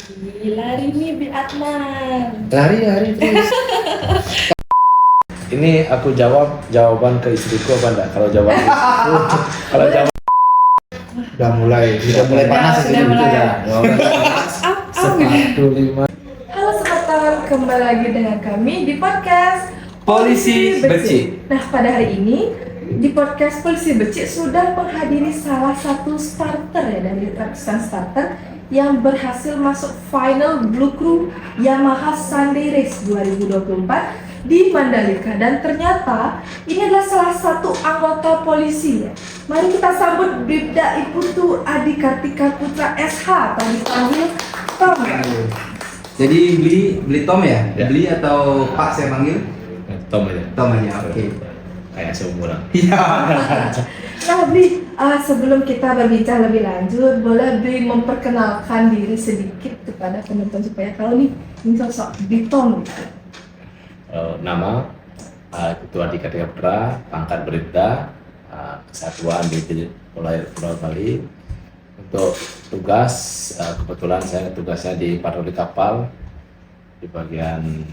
Lari nih Bi Adnan. Lari terus. Ini aku jawaban ke istriku apa enggak? Kalau jawaban istriku, kalau jawab Udah mulai panas Sudah ini mulai. ya. sepatu 5. Halo sobat, kembali lagi dengan kami di podcast Polisi Becik. Nah, pada hari ini di podcast Polisi Becik sudah menghadiri salah satu starter ya dari ratusan starter yang berhasil masuk final Blue Crew Yamaha Sunday Race 2024 di Mandalika, dan ternyata ini adalah salah satu anggota polisi ya. Mari kita sambut Bribda Iputu Adi Kartika Putra SH atau dipanggil Tom. Jadi beli Tom ya? Ya. Beli atau Pak saya panggil? Tom aja. Tom aja, oke. Kayak seumuran. Iya. Nah, Bli, sebelum kita berbicara lebih lanjut, boleh Bli memperkenalkan diri sedikit kepada penonton supaya tahu nih ini sosok Bli Tom gitu. Nama Ketua Adi Kartika Putra, pangkat Bribda, Kesatuan di Pulau Bali. Untuk tugas, kebetulan saya tugasnya di patroli kapal di bagian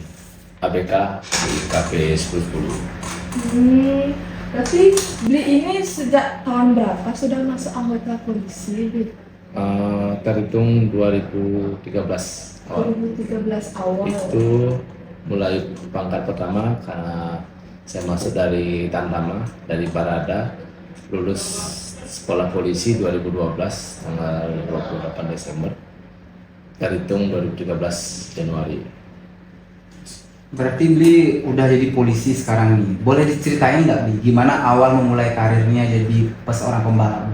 ABK di KP 1010. Berarti Bli ini sejak tahun berapa sudah masuk anggota polisi, Bli? Terhitung 2013 awal. 2013 awal. Itu mulai pangkat pertama karena saya masuk dari Tamtama, dari Barada, lulus sekolah polisi 2012 tanggal 28 Desember, terhitung 2013 Januari. Berarti Beli udah jadi polisi sekarang nih. Boleh diceritain nggak Bli, gimana awal memulai karirnya jadi seorang pembalap?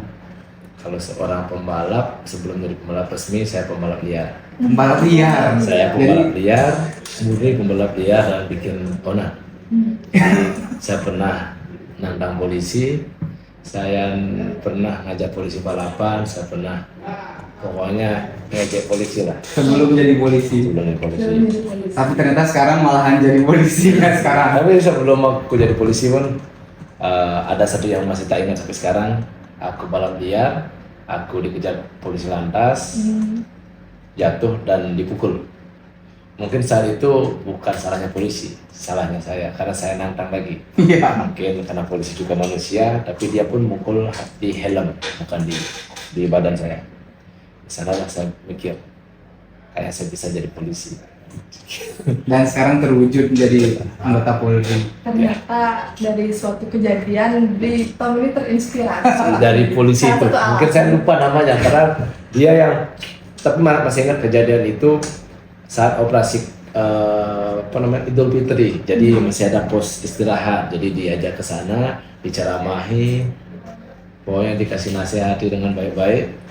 Kalau seorang pembalap, sebelum jadi pembalap resmi, saya pembalap liar. Pembalap liar. Saya pembalap liar, murni pembalap liar dan bikin onar. Jadi saya pernah nantang polisi, saya pernah ngajak polisi balapan, saya pernah pokoknya ngejek polisi lah Sebelum jadi polisi. sebelum jadi polisi. Tapi ternyata sekarang malahan jadi polisi ya sekarang. Tapi sebelum aku jadi polisi pun ada satu yang masih tak ingat sampai sekarang. Aku balap liar, aku dikejar polisi lantas, jatuh dan dipukul. Mungkin saat itu bukan salahnya polisi, salahnya saya karena saya nantang lagi. Iya. Mungkin karena polisi juga manusia, tapi dia pun mukul di helm, bukan di badan saya. Di sana lah saya mikir, kayak saya bisa jadi polisi. Dan sekarang terwujud menjadi anggota Polri. Ternyata dari suatu kejadian Bli Tom ini terinspirasi Dari polisi itu, mungkin saya lupa namanya karena dia yang, tapi masih ingat kejadian itu saat operasi Idul Fitri. Jadi masih ada pos istirahat, jadi diajak ke sana, diceramahi, pokoknya dikasih nasihati dengan baik-baik.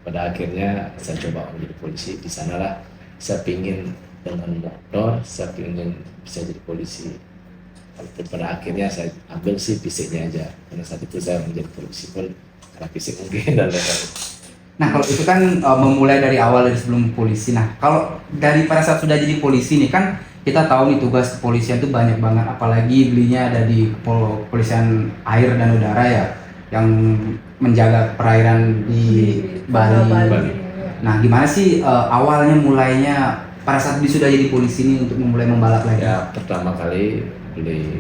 Pada akhirnya saya coba menjadi polisi. Di sanalah saya pingin dengan motor, saya pingin bisa jadi polisi. Walaupun pada akhirnya saya ambil sih fisiknya aja, karena saat itu saya menjadi polisi pun karena fisik mungkin dan lain-lain. Nah kalau itu kan memulai dari awal dari sebelum polisi. Nah kalau dari pada saat sudah jadi polisi nih kan kita tahu nih tugas kepolisian itu banyak banget, apalagi Belinya ada di kepolisian air dan udara ya, yang menjaga perairan di Bali. Nah gimana sih awalnya mulainya pada saat Beli sudah jadi polisi ini untuk memulai membalap lagi? Ya pertama kali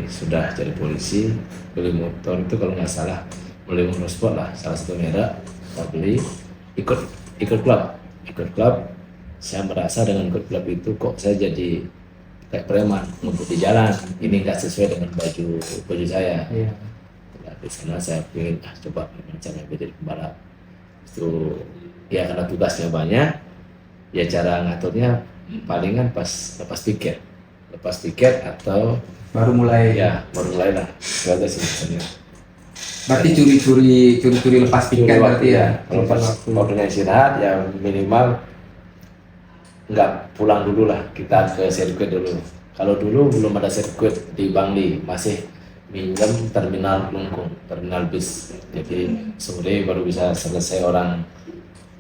sudah jadi polisi, beli motor itu kalau nggak salah beli motorsport lah, salah satu merek. Saya beli, ikut klub. Saya merasa dengan ikut klub itu kok saya jadi kayak preman ngumpul di jalan. Ini nggak sesuai dengan baju saya. Iya. Nah, di sana saya ingin coba gimana caranya jadi pembalap. Itu ya karena tugasnya banyak, ya cara ngaturnya palingan pas lepas tiket atau Baru mulai. ya baru mulai lah. Itu aja sih sebenarnya. Berarti curi-curi lepas tiket Curi berarti waktu ya? Kalau pas waktunya istirahat ya minimal nggak pulang dulu lah, kita ke sirkuit dulu. Kalau dulu belum ada sirkuit di Bangli, masih minjem terminal Lungkung, terminal bis. Jadi sore baru bisa selesai orang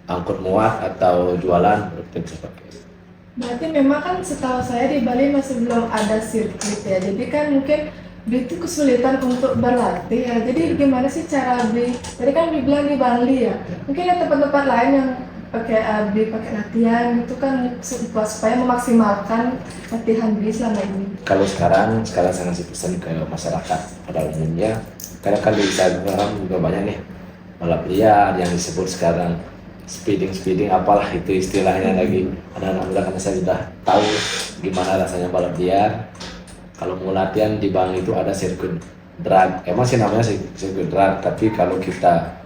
angkut muat atau jualan baru kita bisa pakai. Berarti memang kan setahu saya di Bali masih belum ada sirkuit ya. Jadi kan mungkin Bli itu kesulitan untuk berlatih ya. Jadi gimana sih cara Bli? Tadi kan Bli bilang di Bali ya. Mungkin ada tempat-tempat lain yang Beli pakai latihan itu kan supaya memaksimalkan latihan Beli selama ini. Kalau sekarang saya ngasih pesan ke masyarakat pada umumnya, karena kan di Instagram juga banyak nih balap liar yang disebut sekarang speeding apalah itu istilahnya lagi. Anak-anak muda karena saya sudah tahu gimana rasanya balap liar. Kalau mau latihan di Bang itu ada sirkuit drag, emang sih namanya sirkuit drag, tapi kalau kita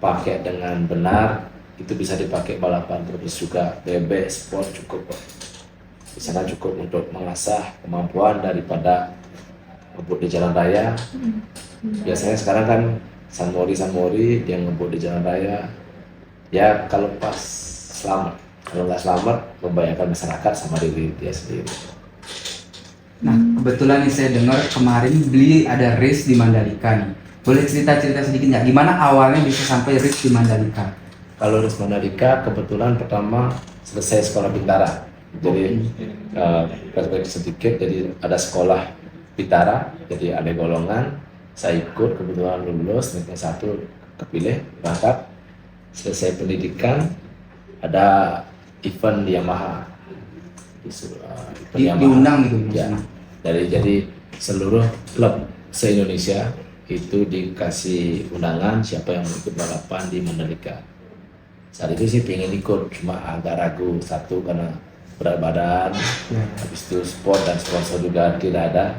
pakai dengan benar itu bisa dipakai balapan terus juga bebek sport cukup kok. Di sana cukup untuk mengasah kemampuan daripada ngebut di jalan raya. Biasanya sekarang kan San Mori dia ngebut di jalan raya. Ya kalau pas selamat, kalau nggak selamat membahayakan masyarakat sama diri dia sendiri. Nah, kebetulan nih saya dengar kemarin Beli ada race di Mandalika nih. Boleh cerita-cerita sedikit nggak? Gimana awalnya bisa sampai race di Mandalika? Kalau race Mandalika kebetulan pertama selesai sekolah Bintara. Jadi perspektif sedikit, jadi ada sekolah Bintara, jadi ada golongan. Saya ikut, kebetulan lulus, ranking 1 kepilih, berangkat. Selesai pendidikan, ada event Yamaha. Diundang gitu Ya, maksudnya. jadi seluruh klub se-Indonesia itu dikasih undangan siapa yang mau ikut balapan di Mandalika. Saat itu sih pengen ikut, cuma agak ragu, satu karena berat badan, habis itu sport dan sponsor juga tidak ada.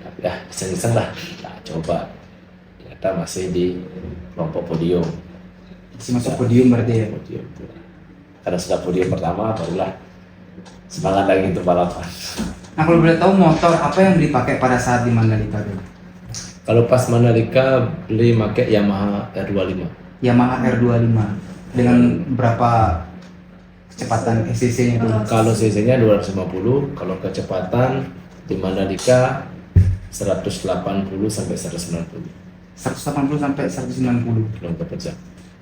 Tapi iseng-iseng lah, coba. Ternyata masih di kelompok podium. Masih masuk podium berarti ya? Podium. Karena sudah podium pertama, barulah semangat lagi untuk balapan. Nah, kalau boleh tahu motor apa yang dipakai pada saat di Mandalika tuh? Kalau pas Mandalika beli pakai Yamaha R25. Yamaha R25 dengan berapa kecepatan cc-nya tuh? Kalau cc-nya 250, kalau kecepatan di Mandalika 180 sampai 190 180 sampai 190. km per jam.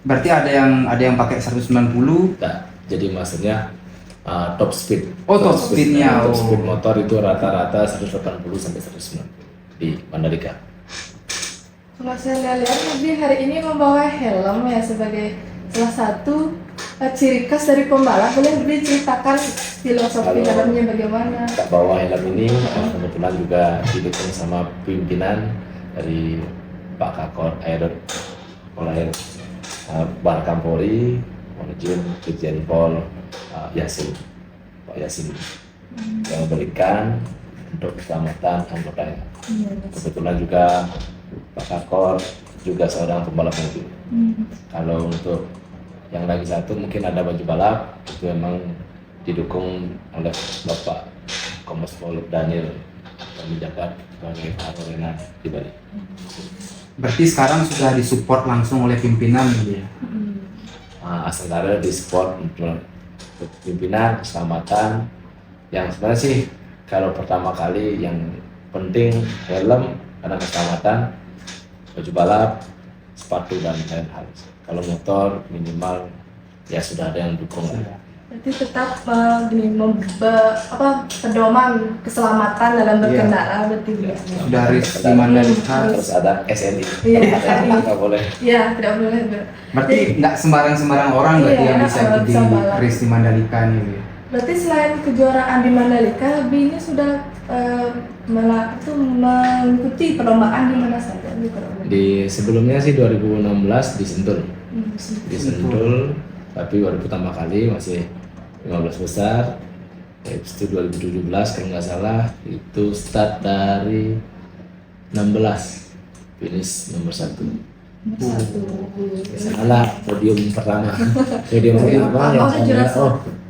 Berarti ada yang pakai 190. Nah, jadi maksudnya top speed. Oh, top speed-nya. Top Oh. speed motor itu rata-rata 180 sampai 190 di Mandalika. Kalau saya lihat Nabi hari ini membawa helm ya sebagai salah satu ciri khas dari pembalap. Boleh diceritakan filosofi Kalau- dalamnya bagaimana? Tak bawa helm ini kebetulan juga didukung sama pimpinan dari Pak Kakor Air Barkampori, Monjin, Brigjen Pol Yasin, Pak Yasin yang memberikan untuk keselamatan anggotanya. Kebetulan juga Pak Kakor juga seorang pembalap mobil. Kalau untuk yang lagi satu mungkin ada baju balap itu memang didukung oleh Bapak Kombes Pol Daniel yang menjabat sebagai arena di Bali. Berarti sekarang sudah disupport langsung oleh pimpinan gitu ya? Sementara di sport untuk pimpinan keselamatan yang sebenarnya sih kalau pertama kali yang penting helm karena keselamatan, baju balap, sepatu dan lain hal. Kalau motor minimal ya sudah ada yang dukung lah. Berarti tetap pedoman keselamatan dalam berkendara berarti ya. Sudah race di Mandalika. Terus ada SNI. Iya, SNI. Nggak boleh. Iya, tidak boleh. Berarti nggak sembarang orang berarti Iya, yang bisa ikut di bisa balap. race di Mandalika nih. gitu ya? Berarti selain kejuaraan di Mandalika, Bi ini sudah mengikuti perlombaan di mana saja? Di sebelumnya sih 2016 di Sentul. Di Sentul, tapi baru pertama kali masih 15 besar. Habis itu 2017 kalau nggak salah itu start dari 16 finish nomor 1. Salah podium pertama. Podium pertama yang saya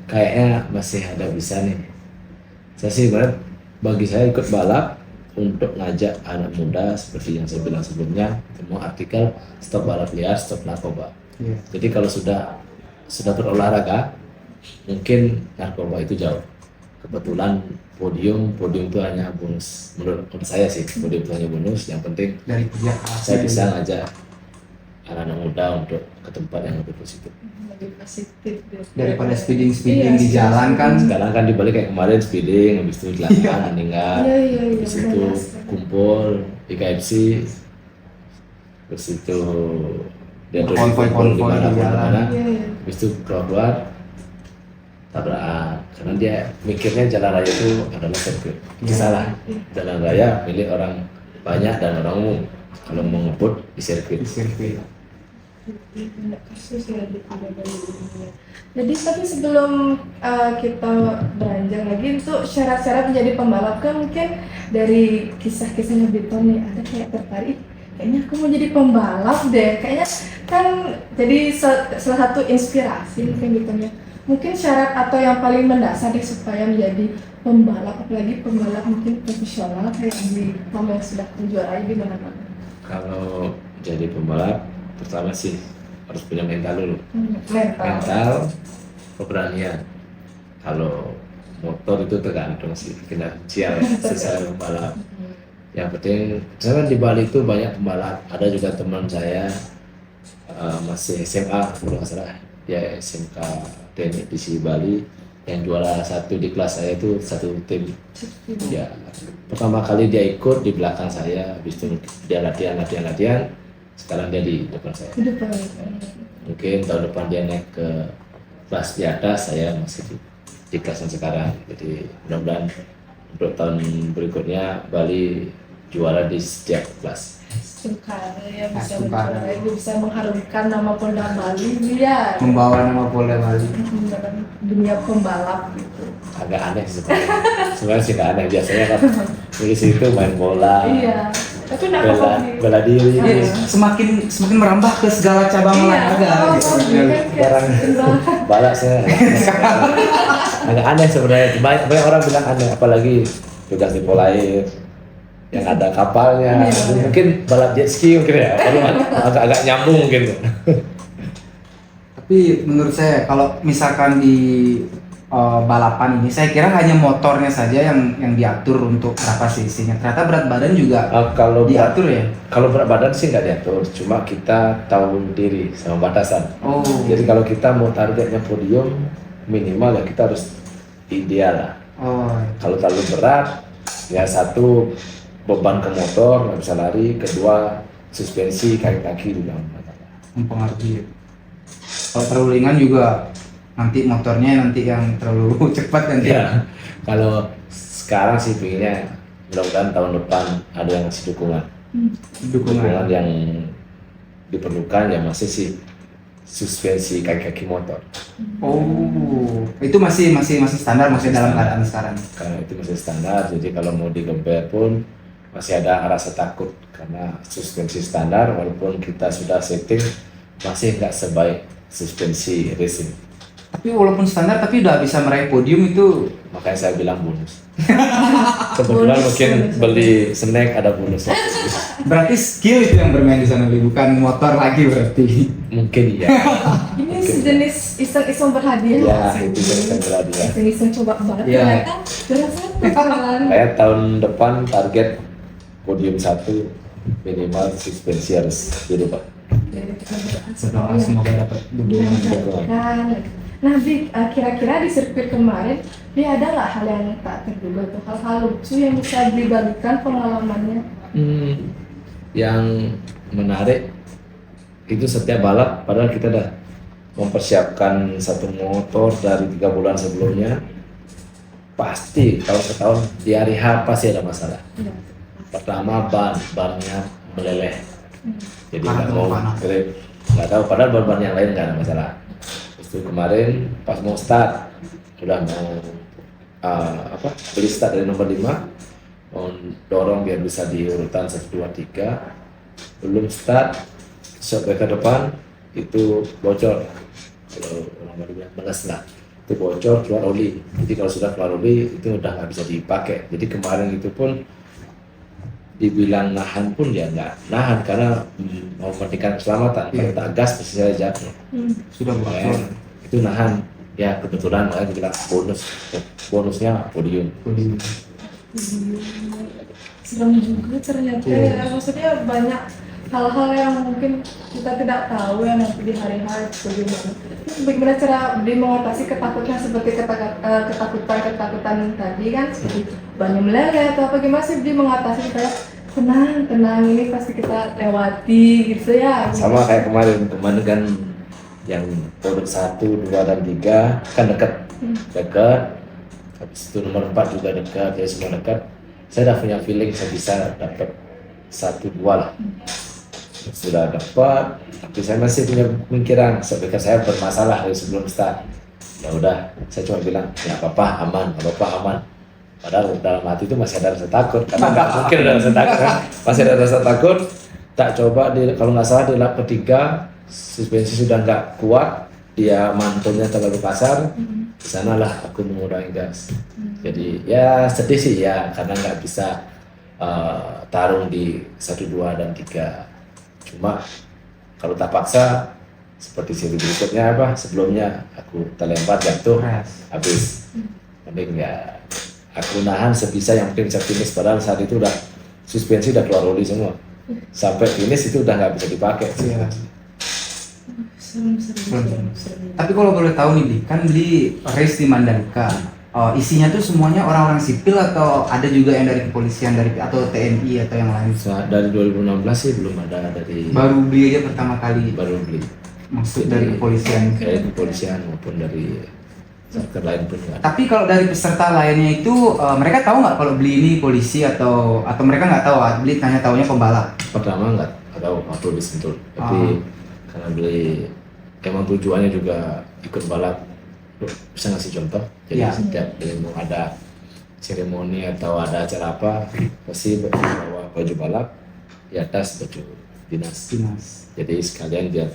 kayaknya masih ada bisa nih. Saya sih bagi saya ikut balap untuk ngajak anak muda seperti yang saya bilang sebelumnya, semua artikel stop balap liar, stop narkoba. Iya. Jadi kalau sudah berolahraga, mungkin narkoba itu jauh. Kebetulan podium itu hanya bonus. Menurut saya sih, podium itu hanya bonus. Yang penting Dari pihak saya bisa ngajak anak-anak muda untuk ke tempat yang lebih positif. Lebih positif. daripada Iya, speeding di jalan kan. Sekarang kan dibalik kayak kemarin speeding, habis itu dilakukan meninggal, Iya, habis itu benar sekali. kumpul di KFC, habis itu dia terus Konvoy-konvoy di gimana, jalan. Iya, iya. habis itu keluar tabrakan karena dia mikirnya jalan raya itu adalah sirkuit. Iya. Salah, jalan raya milik orang banyak dan orang umum. Kalau mau ngebut di sirkuit. Di sirkuit. Banyak kasus ya di dunia. Jadi tapi sebelum kita beranjak lagi untuk syarat-syarat menjadi pembalap kan mungkin dari kisah-kisahnya Bito nih ada kayak tertarik kayaknya aku mau jadi pembalap deh kayaknya kan jadi salah satu inspirasi mungkin gitu ya. Mungkin syarat atau yang paling mendasar deh supaya menjadi pembalap apalagi pembalap mungkin profesional kayak di Tom yang sudah menjuarai di mana-mana. Kalau jadi pembalap pertama sih harus punya mental dulu. Mental. Keberanian. Kalau motor itu tergantung sih finansial sesuai pembalap. Yang penting saya di Bali itu banyak pembalap. Ada juga teman saya masih SMA kalau nggak salah dia SMK teknik di Bali yang juara satu di kelas saya itu satu tim. Ya pertama kali dia ikut di belakang saya, habis itu dia latihan. Sekarang dia di depan saya. Mungkin tahun depan dia naik ke kelas di atas, saya masih di kelas yang sekarang. Jadi mudah-mudahan untuk tahun berikutnya Bali juara di setiap kelas. Sungkara ya bisa Sungkara. menjuarai, bisa mengharumkan nama Polda Bali ya Membawa nama Polda Bali. dalam dunia pembalap gitu. Agak aneh sih sebenarnya sih nggak aneh, biasanya kan polisi itu main bola, Iya, tapi enggak bela, apa-apa. bela diri, Iya, semakin merambah ke segala cabang olahraga gitu. Barang balap saya agak aneh sebenarnya. Banyak orang bilang aneh, apalagi tugas di Polair yang ada kapalnya. Iya. Mungkin balap jet ski mungkin ya, agak nyambung mungkin. Tapi menurut saya kalau misalkan di balapan ini, saya kira hanya motornya saja yang diatur untuk berapa cc-nya. Ternyata berat badan juga Kalau diatur ya. Kalau berat badan sih nggak diatur, cuma kita tahu diri sama batasan. Oh, Jadi kalau kita mau targetnya podium, minimal ya kita harus ideal lah. oh, Kalau terlalu berat, ya satu beban ke motor nggak bisa lari, kedua suspensi kaki-kaki juga mempengaruhi. Kalau terlalu ringan juga nanti motornya yang terlalu cepat nanti. ya. Kalau sekarang sih pinginnya mudah-mudahan tahun depan ada yang ngasih dukungan Dukungan. yang diperlukan ya masih sih suspensi kaki-kaki motor, Oh, itu masih standar, masih dalam keadaan sekarang. karena itu masih standar. Jadi kalau mau digeber pun masih ada rasa takut karena suspensi standar walaupun kita sudah setting masih nggak sebaik suspensi racing. Tapi walaupun standar tapi udah bisa meraih podium itu. Makanya saya bilang bonus. Kebetulan mungkin beli snack ada bonusnya. Berarti skill itu yang bermain di sana, bukan motor lagi berarti. Mungkin iya. Ini sejenis iseng-iseng berhadiah Ya nggak sih? itu yang terjadi ya. Iseng-iseng coba banget Iya. ternyata juara satu kan. Kayak tahun depan target podium 1 minimal suspensi harus dirubah. Jadi kita berdoa Berdoa supaya semoga dapat dukungan. dilancarkan. Nah, Bi, kira-kira di sirkuit kemarin, Bi ada nggak hal yang tak terduga tuh, hal-hal lucu yang bisa dibagikan pengalamannya? Yang menarik itu setiap balap padahal kita udah mempersiapkan satu motor dari 3 bulan sebelumnya, pasti tahun ke tahun di hari H pasti ada masalah. Iya. Pertama bannya meleleh, jadi Karena nggak mau panas. grip, nggak tahu padahal ban yang lain nggak ada masalah. Itu kemarin pas mau start udah mau beli start dari nomor 5, mau dorong biar bisa di urutan 1, 2, 3, belum start sampai ke depan itu bocor, kalau nomor 5 meles lah, itu bocor keluar oli. Jadi kalau sudah keluar oli itu udah nggak bisa dipakai. Jadi kemarin itu pun dibilang nahan pun ya nggak nahan karena mau mementingkan keselamatan. Kalau tak gas pasti saya jatuh. Sudah Makanya bocor. itu nahan ya, kebetulan makanya kita bonusnya podium. Podium. Serem juga ternyata Iya. ya, maksudnya banyak hal-hal yang mungkin kita tidak tahu ya nanti di hari H bagaimana. Terus bagaimana cara dia mengatasi ketakutan seperti ketakutan tadi kan seperti banyak meleleh atau apa, gimana sih dia mengatasi supaya tenang ini pasti kita lewati gitu ya. Sama kayak kemarin kan yang produk 1, 2 dan 3 kan dekat. Habis itu nomor 4 juga dekat, ya semua dekat. Saya udah punya feeling saya bisa dapat 1, 2 lah. Sudah dapat, tapi saya masih punya pemikiran seperti saya bermasalah dari sebelum start. Ya udah, saya cuma bilang ya apa-apa aman, aman. Padahal dalam hati itu masih ada rasa takut, karena nggak mungkin ada rasa takut kan? Masih ada rasa takut. Tak coba kalau nggak salah di lap ketiga suspensi sudah nggak kuat, dia mantulnya terlalu kasar. Di sanalah aku mengurangi gas. Jadi ya sedih sih ya, karena nggak bisa tarung di 1, 2 dan 3. Cuma kalau tak paksa seperti seri berikutnya sebelumnya aku terlempar jatuh habis. Mending ya aku nahan sebisa yang penting bisa finish, padahal saat itu udah suspensi udah keluar oli semua. Sampai finish itu udah nggak bisa dipakai. Seru. Tapi kalau boleh tahu nih, Bi, kan beli race di Mandalika, isinya tuh semuanya orang-orang sipil atau ada juga yang dari kepolisian atau TNI atau yang lain? Dari 2016 sih belum ada dari. Baru beli aja pertama kali. Baru beli. Maksud dari kepolisian. Kayak kepolisian maupun dari sektor lain pun nggak ada. Tapi kalau dari peserta lainnya itu mereka tahu nggak kalau beli ini polisi atau mereka nggak tahu, beli tanya taunya pembalap? Pertama nggak tahu waktu disentul, tapi karena beli emang tujuannya juga ikut balap, bisa ngasih contoh. Jadi setiap mau ada seremoni atau ada acara apa, pasti bawa baju balap, di atas baju dinas. Jadi sekalian biar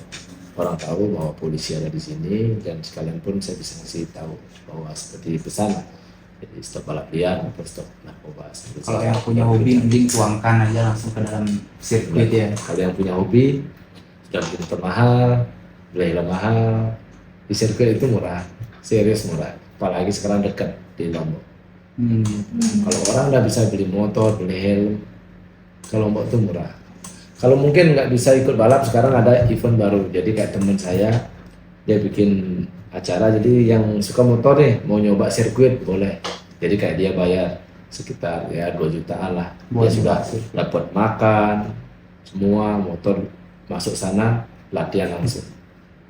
orang tahu bahwa polisi ada di sini, dan sekalian pun saya bisa ngasih tahu bahwa seperti pesan, jadi stop balap liar atau stop narkoba. Kalau yang punya hobi mending tuangkan aja langsung ke dalam sirkuit ya. Kalau yang punya hobi sudah beli motor mahal, beli helm mahal, di sirkuit itu murah, serius murah. Apalagi sekarang dekat di Lombok. Kalau orang udah bisa beli motor, beli helm, ke Lombok itu murah. Kalau mungkin nggak bisa ikut balap, sekarang ada event baru. Jadi kayak teman saya, dia bikin acara. Jadi yang suka motor nih, mau nyoba sirkuit boleh. Jadi kayak dia bayar sekitar ya 2 jutaan lah. Dia sudah dapat makan, semua motor masuk sana, latihan langsung.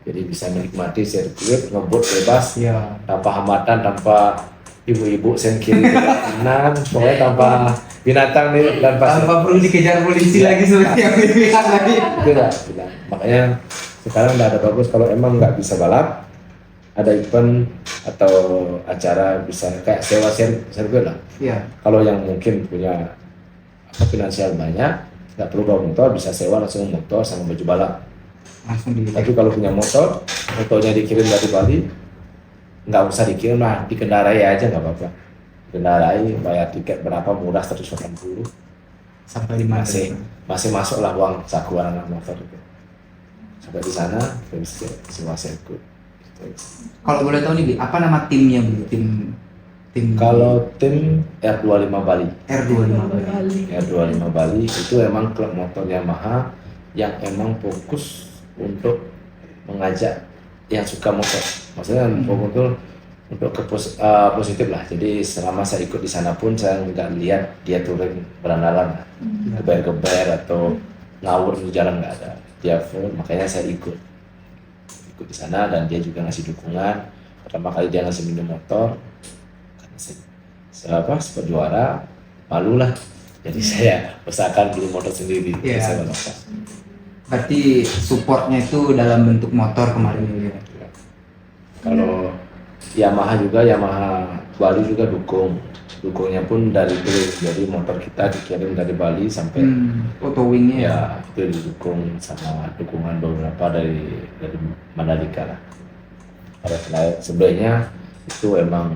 Jadi bisa menikmati sirkuit, ngebut bebas, tanpa hambatan, tanpa ibu-ibu sen kiri kanan, pokoknya tanpa binatang nih dan tanpa perlu dikejar polisi lagi seperti yang dilihat lagi. Tidak. Makanya sekarang udah ada bagus, kalau emang nggak bisa balap, ada event atau acara bisa kayak sewa sirkuit lah. Kalau yang mungkin punya finansial banyak, nggak perlu bawa motor, bisa sewa langsung motor sama baju balap. Tapi kalau punya motornya dikirim dari Bali, nggak usah dikirim lah, dikendarai aja nggak apa-apa. Kendarai, bayar tiket berapa, murah 180 sampai di mana masih masuk lah uang saku anak motor itu. Sampai di sana bisa sewa sirkuit. Kalau boleh tahu nih, Bi, apa nama timnya, Bu? Tim Kalau tim R25 Bali. R25 Bali itu emang klub motor Yamaha yang emang fokus untuk mengajak yang suka motor. Maksudnya fokus untuk positif lah. Jadi selama saya ikut di sana pun saya nggak lihat dia touring berandalan, geber-geber atau ngawur di jalan, nggak ada. Dia full, makanya saya ikut di sana, dan dia juga ngasih dukungan. Pertama kali dia ngasih minum motor, karena saya sempat juara, malu lah. Jadi saya usahakan beli motor sendiri. Saya balapan. Berarti supportnya itu dalam bentuk motor kemarin ya? Kalau Yamaha Bali juga dukungnya pun dari Bali. Jadi motor kita dikirim dari Bali sampai towingnya ya itu didukung sama dukungan beberapa dari Mandalika lah. Kalau sebelumnya itu emang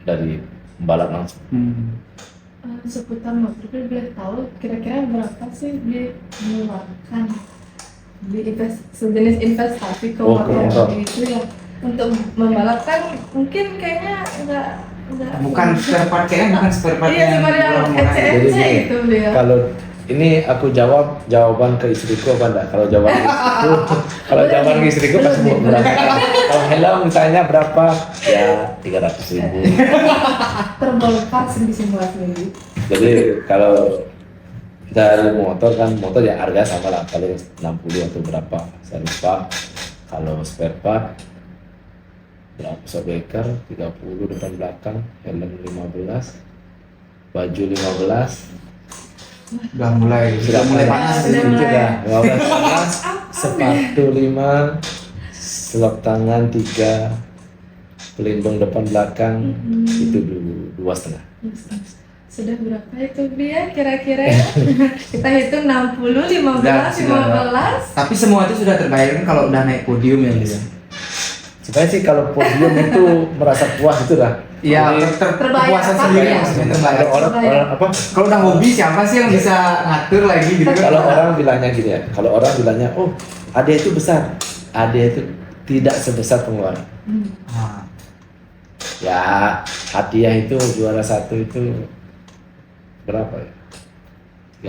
dari pembalap langsung. Seputar motor, boleh tahu kira-kira berapa sih mengeluarkan sejenis investasi ke motor itu ya? Untuk membalap kan mungkin kayaknya enggak bukan spare part, kayaknya bukan spare part yang ece-ece itu dia. Kalau ini aku jawaban ke istriku apa enggak? Kalau jawaban ke istriku pasti mau berapa? Kalau helm misalnya berapa? Ya 300.000. Terbongkar di simulasi ini. Jadi kalau dari motor kan, motor ya harga sama lah, paling 60 atau berapa, saya lupa. Kalau spare part berapa, shockbreaker 30 depan belakang, helm 15, baju 15, Udah mulai panas. Sudah itu mulai. dah 15 panas, sepatu 5, selop tangan 3, pelindung depan belakang itu 2,5. Sudah berapa itu Bia kira-kira ya? Kita hitung 60, 15, Sudah. 15. Tapi semua itu sudah terbayarkan kalau udah naik podium ya dia. Sebenarnya sih kalau podium itu merasa puas itu lah. Iya, Jadi, Terbayar kepuasan apa sendiri ya? maksudnya kalau terbayar. orang apa? Kalau udah hobi siapa sih yang bisa ngatur lagi gitu kan? Kalau orang bilangnya gini ya, kalau orang bilangnya, oh ada itu besar, ada itu tidak sebesar pengeluaran. Nah, Ya hadiah itu juara 1 itu berapa ya?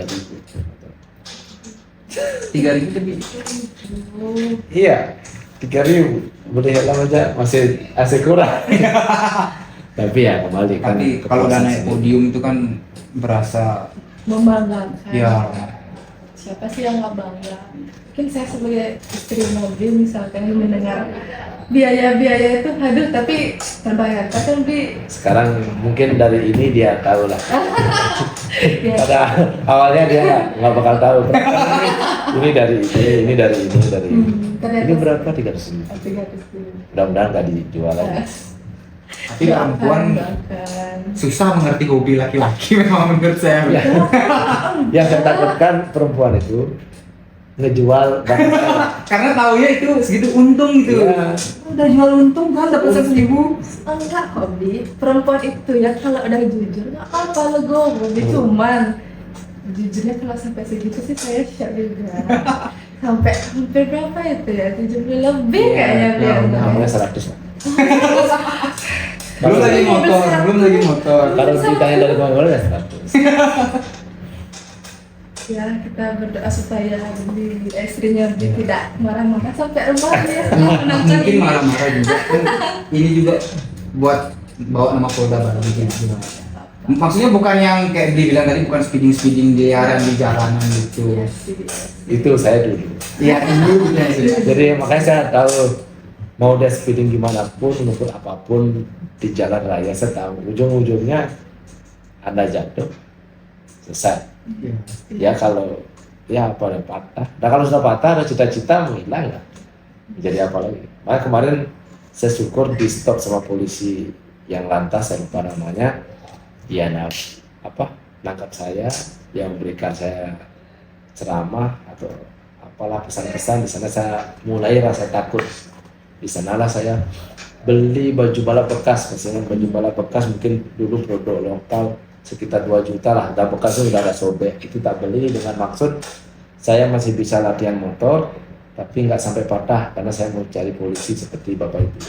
3.000. 3.000 lebih. Iya, 3.000 beli helm aja masih kurang. Tapi ya kembali kan. Tapi kalau udah kepuasan naik sendiri. podium itu kan berasa Membanggakan. ya Siapa sih yang nggak bangga? Mungkin saya sebagai istri mobil misalkan mendengar biaya-biaya itu, aduh tapi terbayarkan kan Bi. Sekarang mungkin dari ini dia tahu lah. Ya, Pada awalnya dia nggak bakal tahu. Ini dari ini dari ini. ternyata Ini berapa? 300.000. 300.000. Mudah-mudahan nggak dijual lagi. tapi perempuan susah mengerti hobi laki-laki memang menurut saya. Ya. Yang saya takutkan perempuan itu ngejual barang saya. Karena taunya itu segitu untung gitu. Iya. Udah jual untung kan dapat 100.000. Enggak hobi perempuan itu ya, kalau udah jujur nggak apa-apa legowo hobi, cuman jujurnya kalau sampai segitu sih saya shock juga. Sampai hampir berapa itu ya, 70 lebih Iya, kayaknya ya, biar. Namanya 100 lah. Belum lagi motor. Kalau ditanya dari mana ya 100. Ya kita berdoa supaya istrinya tidak marah-marah sampai rumah ya. Menonton Mungkin ini. marah-marah juga kan. Ini juga buat bawa nama Polda baru bikin juga. Maksudnya bukan yang kayak dia bilang tadi, bukan speeding liaran di jalanan gitu. Iya sih, iya sih. Itu saya dulu. Iya ini gitu ya. Jadi makanya saya tahu mau dia speeding gimana pun, maupun apapun di jalan raya saya tahu ujung-ujungnya Anda jatuh selesai. Iya. Ya kalau ya apa ada patah. Nah kalau sudah patah ada cita-cita mau hilang nggak? Jadi apa lagi? Makanya kemarin saya syukur di stop sama polisi yang lantas, saya lupa namanya. Dia nangkap saya, yang memberikan saya ceramah atau apalah pesan-pesan. Di sana saya mulai rasa takut. Di sanalah saya beli baju balap bekas, misalnya baju balap bekas mungkin dulu produk lokal sekitar 2 juta lah, dan bekasnya udah ada sobek, itu tak beli dengan maksud saya masih bisa latihan motor tapi nggak sampai patah karena saya mau cari polisi seperti bapak itu.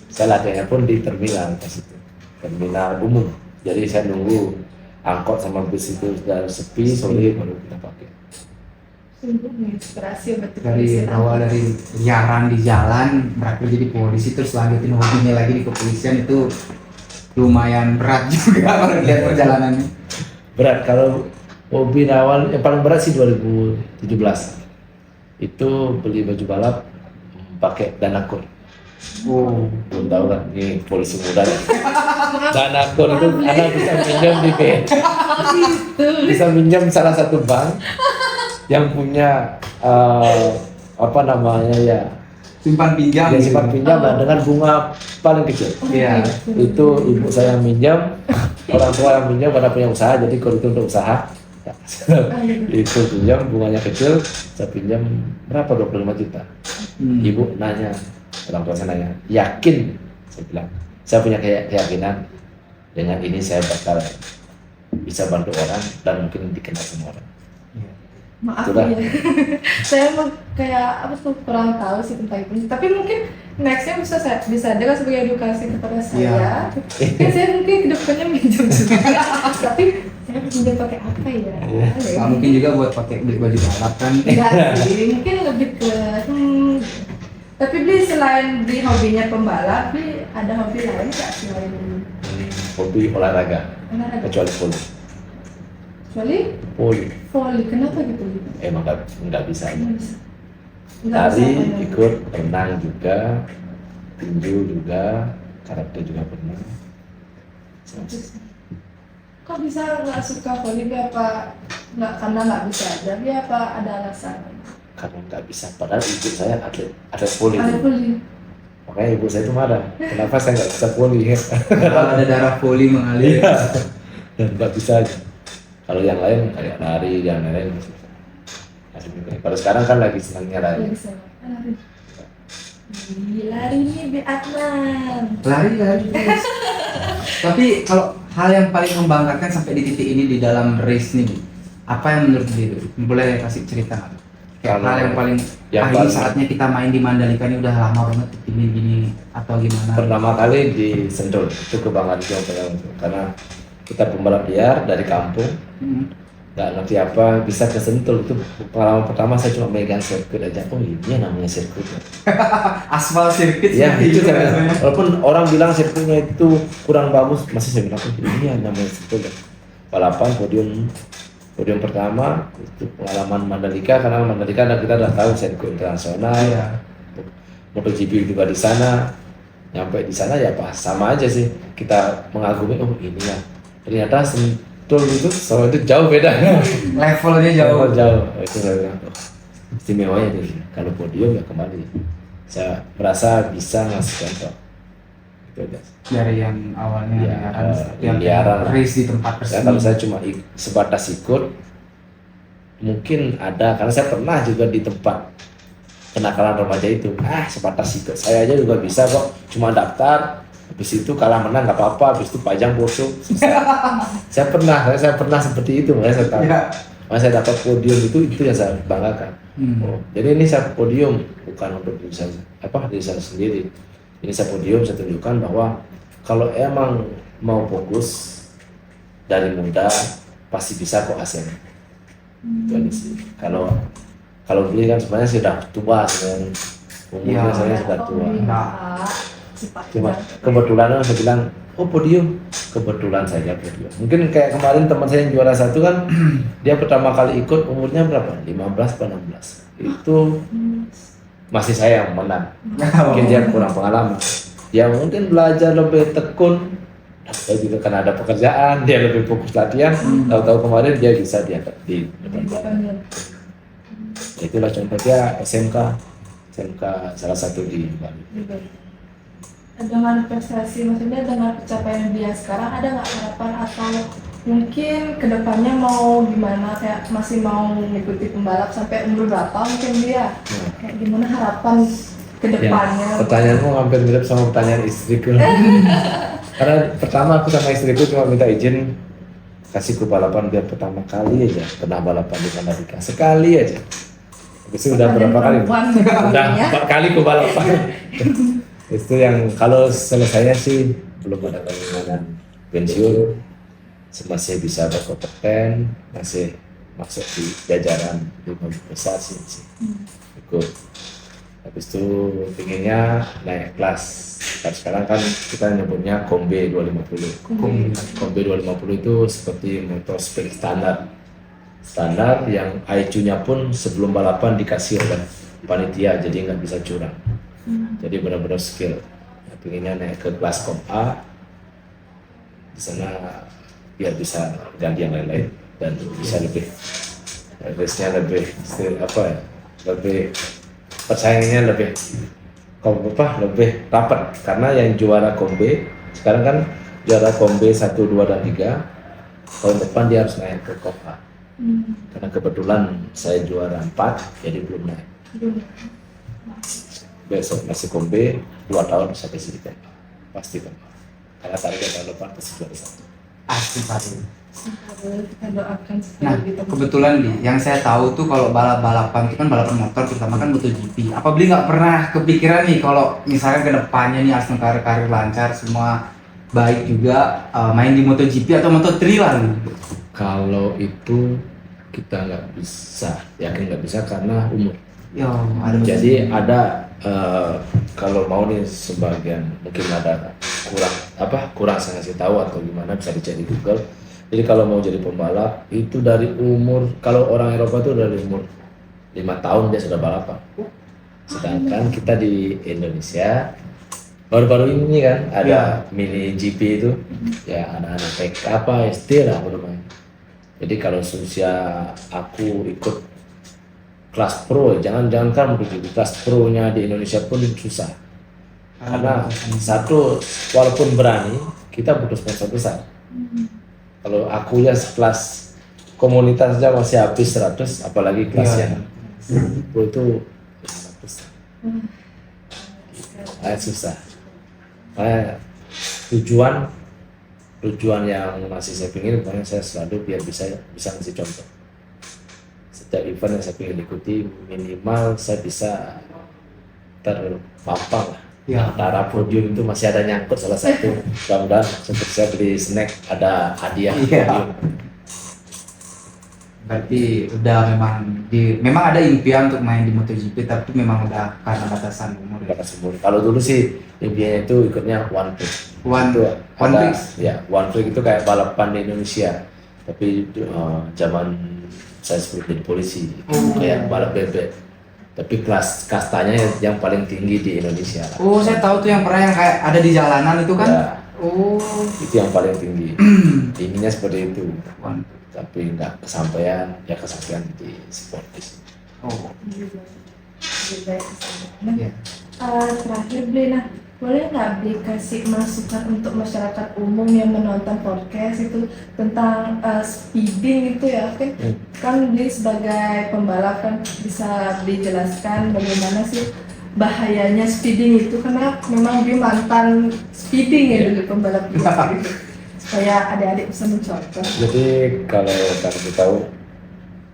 Saya latihannya pun di terminal pas itu, terminal umum, jadi saya nunggu angkot sama bus itu sudah sepi sore baru kita pakai. Sungguh menginspirasi betul. Dari awal dari liaran di jalan berakhir jadi polisi, terus lanjutin hobinya lagi di kepolisian, itu lumayan berat juga kalau lihat perjalanannya. Berat kalau hobi awal yang paling berat sih 2017 itu beli baju balap pakai Danakur. Oh, Belum tahu kan, ini polisi muda nih. Danakur itu Anda bisa minjem di BN, bisa minjem salah satu bank yang punya apa namanya ya, simpan pinjam. dia gitu. simpan pinjam dan dengan bunga paling kecil. Iya. Itu ibu saya yang minjam, orang tua yang minjam pada punya usaha, jadi kalau itu untuk usaha ya, itu pinjam bunganya kecil, saya pinjam berapa, 25 juta. Ibu nanya, orang tua saya nanya, yakin? Saya bilang, saya punya keyakinan dengan ini saya bakal bisa bantu orang dan mungkin dikenal semua orang. Maaf Sudah. ya, saya emang kayak apa tuh kurang tahu sih tentang itu. Tapi mungkin nextnya bisa ada kan sebagai edukasi kepada saya. Kan saya mungkin kedepannya minjem juga. Tapi saya pinjam pakai apa ya? Nggak mungkin juga buat pakai beli baju balap kan. Enggak sih, mungkin lebih ke tapi beli selain di hobinya pembalap, beli ada hobi lain nggak selain Hobi olahraga, olahraga? kecuali polo. Kecuali Poli. volley, kenapa gitu? Emang nggak bisa. Nggak bisa. Nggak Lari bisa apa-apa. ikut, renang juga, tinju juga, karate juga pernah. Kok bisa nggak suka volley? Apa nggak karena nggak bisa aja? Apa ada alasan? Karena nggak bisa. Padahal ibu saya atlet voli. Ada volley. Makanya ibu saya itu marah. Kenapa saya nggak bisa voli? Kalau ada darah voli mengalir. Dan nggak bisa aja. Kalau yang lain kayak lari, yang lain masih bisa. Kalau sekarang kan lagi senangnya lari. Nggak bisa. Lari. Ih, lari nih Bi Adnan. Lari. Tapi kalau hal yang paling membanggakan sampai di titik ini di dalam race nih, apa yang menurut dia itu? Boleh kasih cerita nggak? Kayak Kalau hal yang paling yang ini paling- saatnya kita main di Mandalika ini udah lama banget gini atau gimana? Pertama kali di Sentul itu kebanggaan juga karena kita pembalap liar dari kampung, Hmm. nggak ngerti apa bisa ke Sentul. Itu pengalaman pertama saya cuma megang sirkuit aja. Oh ini yang namanya sirkuit. Aspal sirkuit Ya seperti itu saya bilang. rasanya. Walaupun orang bilang sirkuitnya itu kurang bagus, masih saya bilang oh, ini yang namanya sirkuit. Balapan podium pertama itu pengalaman Mandalika, karena Mandalika kita udah tahu sirkuit internasional. Iya. MotoGP juga di sana. Nyampe di sana ya pas sama aja sih, kita mengagumi oh ini ya. Ternyata Sentul itu sama itu jauh beda. Levelnya jauh. Jauh. Itu saya bilang, oh, istimewanya nih. Kalau podium ya kembali. Saya merasa bisa ngasih contoh. Itu aja. Dari yang awalnya Ya, liaran seperti yang liaran. race di tempat Kalau resmi. saya cuma sebatas ikut, mungkin ada karena saya pernah juga di tempat kenakalan remaja itu. Sebatas ikut, saya aja juga bisa kok. Cuma daftar, habis itu kalah menang nggak apa-apa, habis itu pajang poso. saya pernah seperti itu, makanya saya tahu. Iya. Makanya saya dapat podium itu yang saya banggakan. Hmm. Jadi ini saya podium bukan untuk diri saya sendiri. Ini saya podium, saya tunjukkan bahwa kalau emang mau fokus dari muda pasti bisa kok hasilnya. Itu aja sih. Kalau beli kan sebenarnya sudah tua sebenarnya. Umurnya Ya. saya sudah tua. Cuma Cepat. kebetulan saya bilang, oh podium. Kebetulan saja podium. Mungkin kayak kemarin teman saya yang juara satu kan, dia pertama kali ikut umurnya berapa? 15 atau 16. Itu masih saya yang menang. Mungkin dia kurang pengalaman. Ya mungkin belajar lebih tekun. Dia juga karena ada pekerjaan, dia lebih fokus latihan. Tahu-tahu kemarin dia bisa di depan. Ya, itulah contohnya SMK salah satu di Bali. Dengan prestasi, maksudnya dengan pencapaian dia sekarang, ada nggak harapan atau mungkin kedepannya mau gimana, kayak masih mau mengikuti pembalap sampai umur berapa mungkin dia, kayak gimana harapan kedepannya? Ya, pertanyaanmu hampir mirip sama pertanyaan istriku. Karena pertama aku sama istriku cuma minta izin kasih ke balapan biar pertama kali aja pernah balapan di Mandalika, sekali aja. Habis itu udah berapa kali? Perempuan Udah ya. 4 kali ke balapan. Itu yang kalau selesainya sih belum ada keinginan pensiun, masih bisa berkompeten, masih masuk di jajaran 5 besar sih ikut. Habis itu pinginnya naik kelas. Dan sekarang kan kita nyebutnya Kombe 250. Kombe 250 itu seperti motor spek standar yang IQ-nya pun sebelum balapan dikasih oleh panitia, jadi nggak bisa curang. Jadi benar-benar skill. Pinginnya naik ke kelas Kom A, di sana biar bisa ganti yang lain-lain dan bisa lebih race-nya lebih lebih persaingannya lebih lebih rapat, karena yang juara Kombe sekarang kan juara Kombe 1, 2 dan 3 tahun depan dia harus naik ke Kom A. Karena kebetulan saya juara 4 jadi belum naik. Besok masih Kombe 2 tahun sampai sini kan pasti kan, karena target tahun depan pasti juara 1. Asli pasti. Kita doakan Nah, sekali gitu. kebetulan nih, yang saya tahu tuh kalau balapan itu kan balapan motor, terutama kan MotoGP. Apa beli nggak pernah kepikiran nih kalau misalnya ke depannya nih Aston karir lancar semua baik juga main di MotoGP atau Moto3 lah nih. Kalau itu kita nggak bisa, yakin nggak bisa karena umur. Yo, ada Jadi ada kalau mau nih sebagian mungkin ada kurang saya ngasih tahu atau gimana bisa dicari di Google. Jadi kalau mau jadi pembalap itu dari umur, kalau orang Eropa itu dari umur 5 tahun dia sudah balapan. Sedangkan kita di Indonesia baru-baru ini kan ada mini GP itu, ya anak-anak TK apa SD lah namanya. Jadi kalau seusia aku ikut kelas pro, jangan begitu, kelas pro-nya di Indonesia pun susah. Karena satu, walaupun berani, kita butuh sponsor besar. Kalau aku ya kelas komunitas aja masih habis 100, apalagi kelas yang pro itu 500. Susah. Makanya tujuan yang masih saya ingin, makanya saya selalu biar bisa ngasih contoh. Setiap event yang saya ingin ikuti, minimal saya bisa terpampang lah. Antara podium itu masih ada nyangkut salah satu. Mudah-mudahan seperti saya beli snack ada hadiah podium. Berarti udah memang ada impian untuk main di MotoGP, tapi memang udah karena batasan umur. Kalau dulu sih impiannya itu ikutnya One Prix. One Prix? Ya, One Prix itu kayak balapan di Indonesia. Tapi zaman saya sebelum jadi polisi, kayak balap bebek. Tapi kelas kastanya yang paling tinggi di Indonesia. Oh, saya tahu tuh yang pernah yang kayak ada di jalanan itu kan? Ya, oh, itu yang paling tinggi. Inginnya seperti itu. Tapi nggak kesampaian, ya kesampaian di sportis. Oh. Terakhir Blena, boleh nggak Bli kasih masukan untuk masyarakat umum yang menonton podcast itu tentang speeding itu ya, kan Bli sebagai pembalap kan bisa dijelaskan bagaimana sih bahayanya speeding itu, karena memang Bli mantan speeding ya dulu pembalap gitu. Supaya adik-adik bisa mencontoh. Jadi kalau kita tahu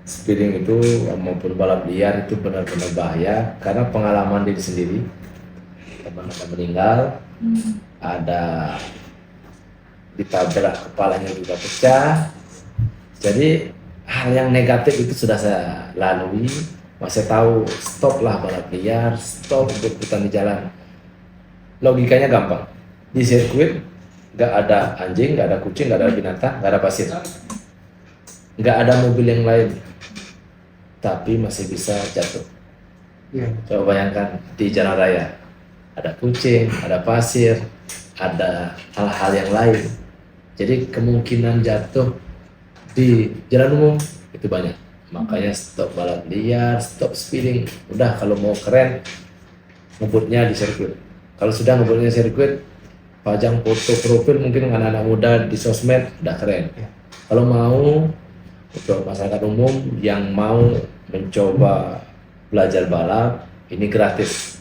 speeding itu maupun balap liar itu benar-benar bahaya karena pengalaman diri sendiri. Teman ada meninggal, ada ditabrak kepalanya juga pecah. Jadi hal yang negatif itu sudah saya lalui. Masih tahu stoplah balap liar, stop ikut-ikutan di jalan. Logikanya gampang. Di sirkuit nggak ada anjing, nggak ada kucing, nggak ada binatang, nggak ada pasir, nggak ada mobil yang lain, tapi masih bisa jatuh. Coba bayangkan di jalan raya ada kucing, ada pasir, ada hal-hal yang lain. Jadi kemungkinan jatuh di jalan umum itu banyak. Makanya stop balap liar, stop speeding. Udah kalau mau keren ngebutnya di sirkuit. Kalau sudah ngebutnya di sirkuit, pajang foto profil mungkin anak-anak muda di sosmed udah keren. Kalau mau untuk masyarakat umum yang mau mencoba belajar balap, ini gratis.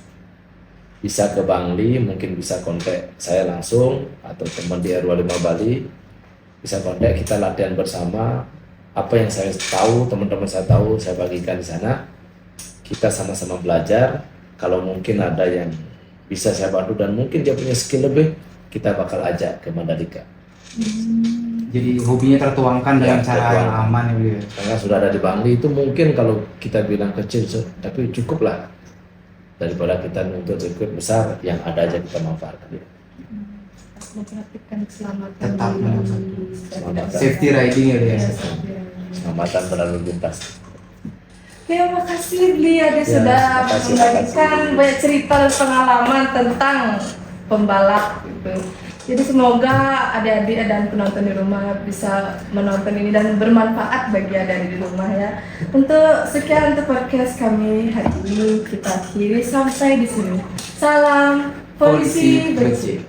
Bisa ke Bangli, mungkin bisa kontak saya langsung atau teman di RW5 Bali. Bisa kontak, kita latihan bersama. Apa yang saya tahu, teman-teman saya tahu, saya bagikan di sana. Kita sama-sama belajar. Kalau mungkin ada yang bisa saya bantu dan mungkin dia punya skill lebih, kita bakal ajak ke Mandalika. Jadi hobinya tertuangkan dengan cara yang aman ya. Karena sudah ada di Bangli itu mungkin kalau kita bilang kecil, tapi cukup lah daripada kita nuntut sirkuit besar yang ada aja kita manfaatkan. Memperhatikan keselamatan. Tetap Keselamatan. Safety riding ya dia. Keselamatan berlalu lintas. Terima kasih Bli, ada sudah membagikan banyak cerita dan pengalaman tentang pembalap gitu. Jadi semoga adik-adik dan penonton di rumah bisa menonton ini dan bermanfaat bagi adik-adik di rumah ya. Untuk sekian untuk podcast kami hari ini kita akhiri sampai di sini. Salam polisi bersih.